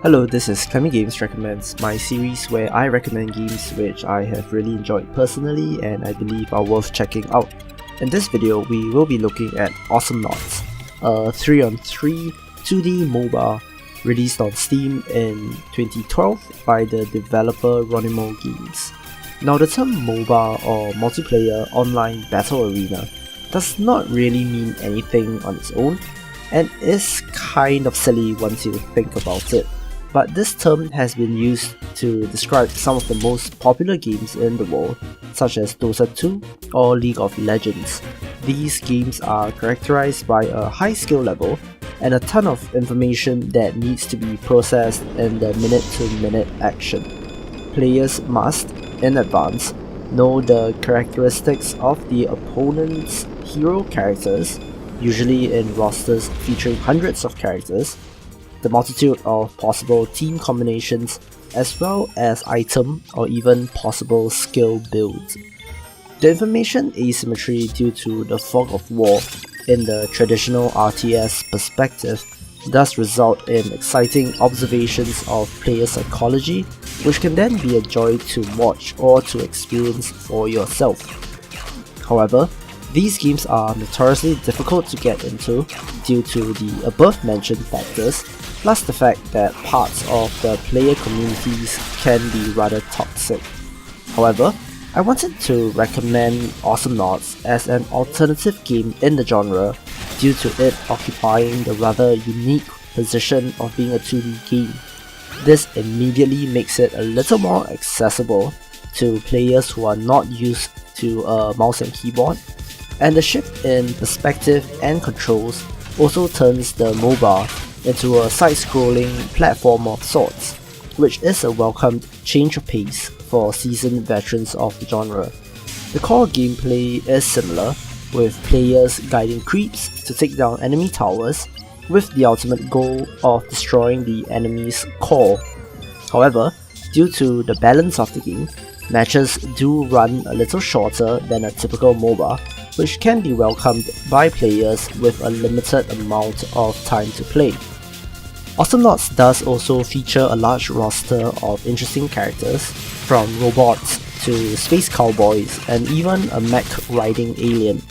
Hello, this is Ronimo Games Recommends, my series where I recommend games which I have really enjoyed personally and I believe are worth checking out. In this video, we will be looking at Awesomenauts, a 3-on-3 2D MOBA released on Steam in 2012 by the developer Ronimo Games. Now, the term MOBA or Multiplayer Online Battle Arena does not really mean anything on its own and is kind of silly once you think about it. But this term has been used to describe some of the most popular games in the world, such as Dota 2 or League of Legends. These games are characterized by a high skill level and a ton of information that needs to be processed in the minute-to-minute action. Players must, in advance, know the characteristics of the opponent's hero characters, usually in rosters featuring hundreds of characters, the multitude of possible team combinations, as well as item or even possible skill builds. The information asymmetry due to the fog of war in the traditional RTS perspective does result in exciting observations of player psychology, which can then be a joy to watch or to experience for yourself. However, these games are notoriously difficult to get into due to the above mentioned factors, plus the fact that parts of the player communities can be rather toxic. However, I wanted to recommend Awesomenauts as an alternative game in the genre due to it occupying the rather unique position of being a 2D game. This immediately makes it a little more accessible to players who are not used to a mouse and keyboard, and the shift in perspective and controls also turns the MOBA into a side-scrolling platform of sorts, which is a welcomed change of pace for seasoned veterans of the genre. The core gameplay is similar, with players guiding creeps to take down enemy towers, with the ultimate goal of destroying the enemy's core. However, due to the balance of the game, matches do run a little shorter than a typical MOBA, which can be welcomed by players with a limited amount of time to play. Awesomenauts does also feature a large roster of interesting characters, from robots to space cowboys and even a mech-riding alien.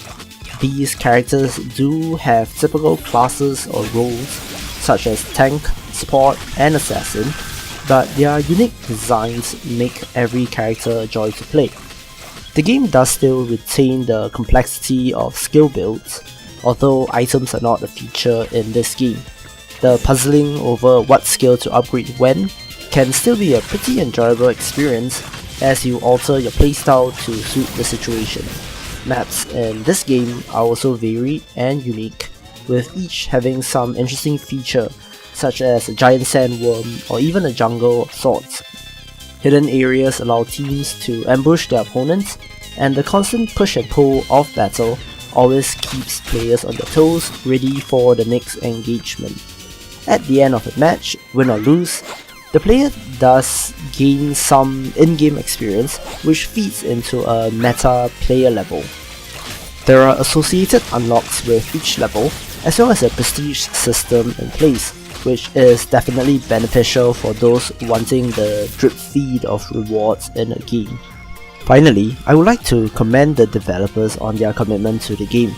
These characters do have typical classes or roles such as tank, support and assassin, but their unique designs make every character a joy to play. The game does still retain the complexity of skill builds, although items are not a feature in this game. The puzzling over what skill to upgrade when can still be a pretty enjoyable experience as you alter your playstyle to suit the situation. Maps in this game are also varied and unique, with each having some interesting feature such as a giant sandworm or even a jungle of sorts. Hidden areas allow teams to ambush their opponents, and the constant push and pull of battle always keeps players on their toes, ready for the next engagement. At the end of a match, win or lose, the player does gain some in-game experience which feeds into a meta player level. There are associated unlocks with each level, as well as a prestige system in place, which is definitely beneficial for those wanting the drip feed of rewards in a game. Finally, I would like to commend the developers on their commitment to the game.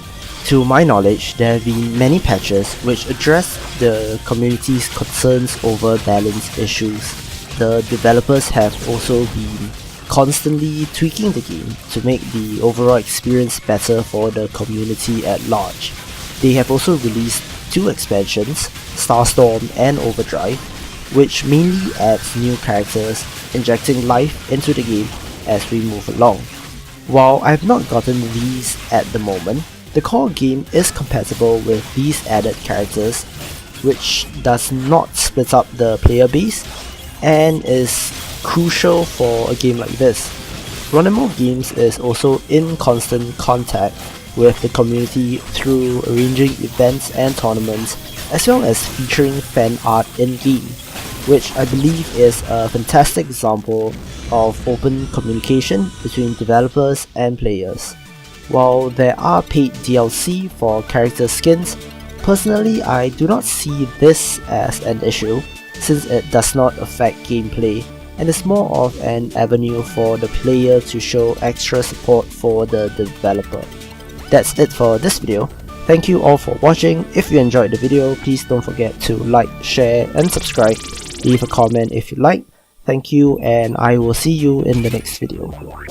To my knowledge, there have been many patches which address the community's concerns over balance issues. The developers have also been constantly tweaking the game to make the overall experience better for the community at large. They have also released 2 expansions, Starstorm and Overdrive, which mainly adds new characters, injecting life into the game as we move along. While I have not gotten these at the moment, the core game is compatible with these added characters, which does not split up the player base and is crucial for a game like this. Ronimo Games is also in constant contact with the community through arranging events and tournaments, as well as featuring fan art in-game, which I believe is a fantastic example of open communication between developers and players. While there are paid DLC for character skins, personally I do not see this as an issue, since it does not affect gameplay and is more of an avenue for the player to show extra support for the developer. That's it for this video. Thank you all for watching. If you enjoyed the video, please don't forget to like, share and subscribe. Leave a comment if you like. Thank you, and I will see you in the next video.